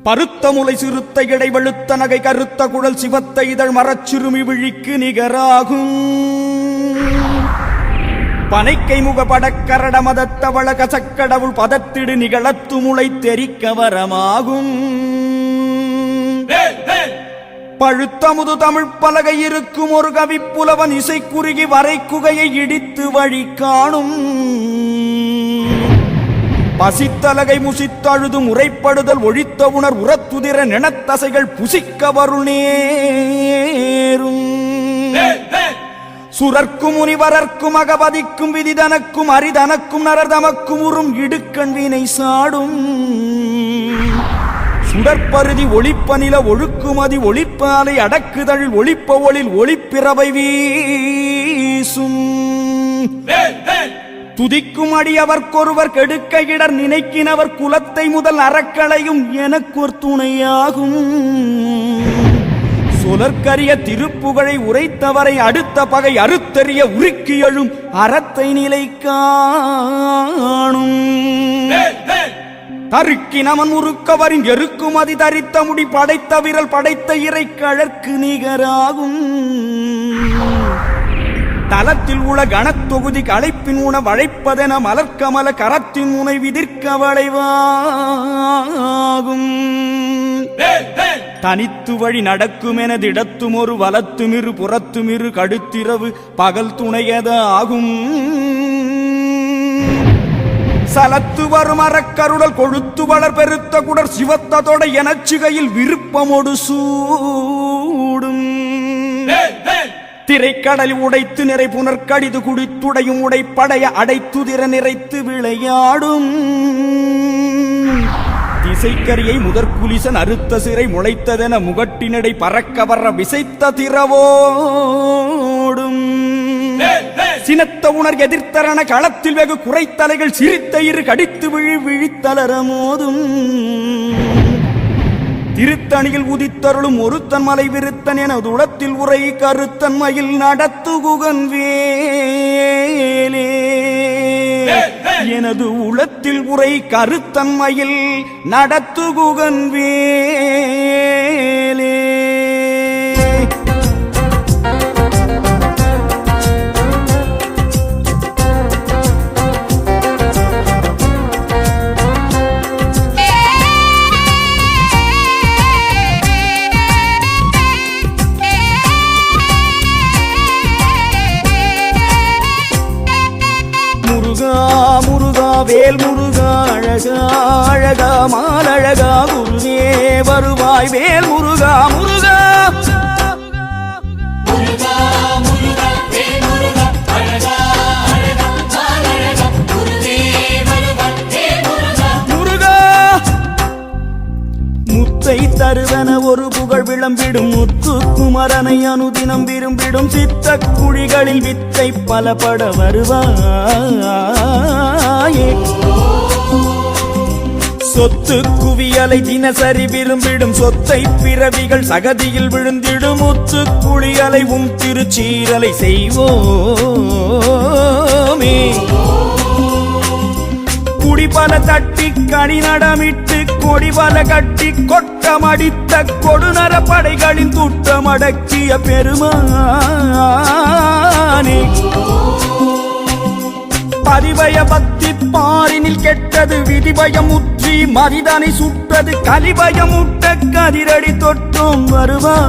பருத்த முலை சிறுத்த இடை வெளுத்த நகை கருத்த குழல் சிவத்த இதழ் மரச்சிறுமி விழிக்கு நிகராகும். பனைக்கை முக படக்கரட மதத்தவள கசக்கடவுள் பதத்திடு நிகழத்து முளை தெரிக்க வரமாகும். பழுத்த முது தமிழ் பலகை இருக்கும் ஒரு கவி புலவன் இசை குறுகி வரை குகையை இடித்து வழி காணும். பசித்தலகை முசித்தழுது முறைப்படுதல் ஒழித்த உணர் உரத்துதிர நினத்தசைகள் புசிக்க வருள் நேரும். சுரர்க்கும் முனிவரர்க்கும் அகபதிக்கும் விதிதனக்கும் அரிதனக்கும் நரதமக்கும் உறும் இடுக்கண் வீணை சாடும். சுடற்பருதி ஒளிப்ப நில ஒழுக்குமதி ஒளிப்பாலை அடக்குதழில் ஒளிப்ப ஒளில் ஒளிப்பிறவை வீசும். துதிக்கும் அடியவர்க்கொருவர் கெடுக்க இடர் நினைக்கினவர் குலத்தை முதல் அறக்களையும் எனக்கொரு துணையாகும். சொலற்கரிய திருப்புகழை உரைத்தவரை அடுத்த பகை அறுத்தறிய உருக்கி எழும் அறத்தை நிலை காணும். தருக்கினவன் உருக்கவரின் எருக்கும் அதி தரித்த முடி படைத்த விரல் படைத்த இறை கழற்கு நிகராகும். தலத்தில் உள்ள கணத்தொகுதி களைப்பின் உணவு அழைப்பதென மலர்க்கமல கரத்தின் முனை விதிர்க்க வளைவாகும். தனித்து வழி நடக்கும் எனதிடத்தும் ஒரு வலத்துமிரு புறத்துமிரு கடுத்திரவு பகல் துணையதாகும். சலத்து வரும் அறக்கருடல் கொழுத்து வளர் பெருத்த குடர் சிவத்ததோட எனச்சிகையில் விருப்பமொடு சூடும். திரைக்கடலில் உடைத்து நிறை புனர்கடிது குடித்துடையும் உடைப்படைய அடைத்துதிர நிறைத்து விளையாடும். திசைக்கரியை முதற்குலிசன் அறுத்த சிறை முளைத்ததென முகட்டினடை பறக்க வர்ற விசைத்த திரவோடும். சினத்த உணர் எதிர்த்தரண களத்தில் வெகு குறைத்தலைகள் சிரித்த இரு கடித்து விழித்தளர மோதும். திருத்தணியில் உதித்தருளும் ஒருத்தன் மலை விருத்தன் எனது உளத்தில் உரை கருத்தன்மையில் நடத்துகுகன் வேலே. எனது உளத்தில் உரை கருத்தன்மையில் நடத்துகுகன் வேலே. முருகா வேல் முருகா அழகா அழகா மாலழகா குருவே வருவாய் வேல் முருகா முருகா. முத்தை தருவன ஒரு புகழ் விளம்பிடும் முத்து குமரனை அனுதினம் விரும்பிடும் சித்த குழிகளில் வித்தை பலபட வருவாயே. சொத்து குவியலை தினசரி விரும்பிடும் சொத்தை பிறவிகள் சகதியில் விழுந்திடும் முத்து குழியலை திருச்சீரலை செய்வோமே. குடிபல தட்டி கனி நடமிட்டு கொடிபல கட்டி கொட்டமடித்த கொடுநர படைகளின் துட்டமடக்கிய பெருமானே. பதிபய பக்தி பாரினில் கெட்டது விதிபயம் முற்றி மதிதனை சுட்டது கலிபயமுட்ட கதிரடி தொட்டும் வருவாயோ.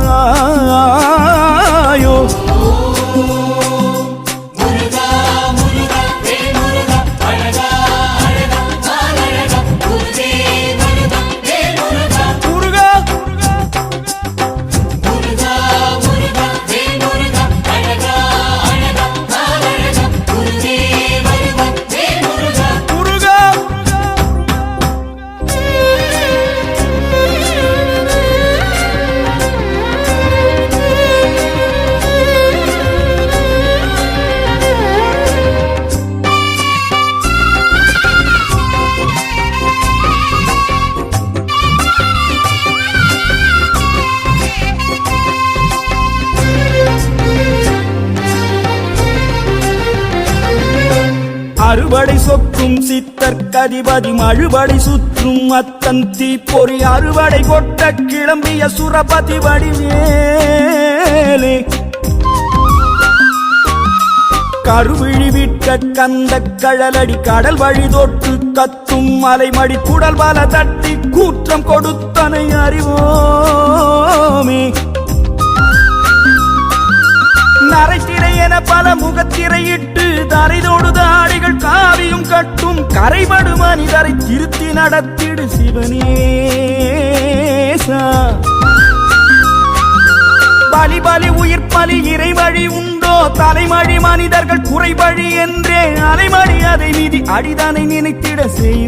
அறுபடை சொக்கும் சித்தர் கதிபதி மழுபடை சுற்றும் அத்தன் தீப்பொறி அறுபடை கொட்ட கிளம்பிய சுரபதி வடிவேலே கருவிழி விட்ட கந்த கழலடி கடல் வழி தொட்டு கத்தும் மலைமடி குடல் பல தட்டி கூற்றம் கொடுத்தனை அறிவோமே நரைத்திரை என பல முகத்திரையிட்டு தரைதோடு தாடிகள் காவியும் கட்டும் கரைபடு மனிதரை திருத்தி நடத்திடு சிவனேசா பலி பலி உயிர் பலி இறைவழி உண்டோ தலைமழி மனிதர்கள் குறைபழி என்றே அலைமழி அதை மீதி அடிதனை நினைத்திட செய்வாயே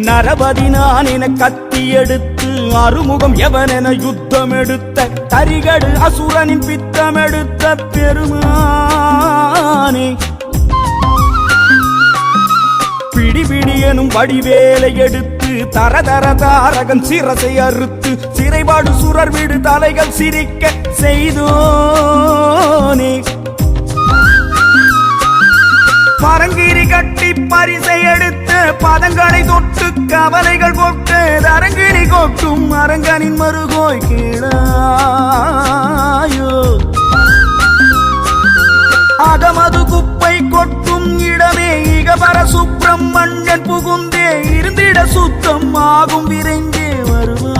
நரபதி நான் என கத்தி எடுத்து அறுமுகம் எவனென யுத்தம் எடுத்த தரிகடு அசுரனின் பித்தம் எடுத்த பெருமானே பிடிபிடி எனும் வடிவேலை எடுத்து தரதர தாரகன் சிரசை அறுத்து சிறைபாடு சுரர் வீடு தலைகள் சிரிக்க செய்தோனே பரங்கிரி கட்டி பரிசை எடுத்து பதங்களை தொட்டு கவலைகள் கொட்டு அரங்கிணி கொட்டும் அரங்கனின் மருகோய் கீழாயோ அகமது குப்பை கொட்டும் இடமே இகபர சுப்பிரமணியன் புகுந்தே இருந்திட சுத்தம் ஆகும் விரைந்தே வருவாயோ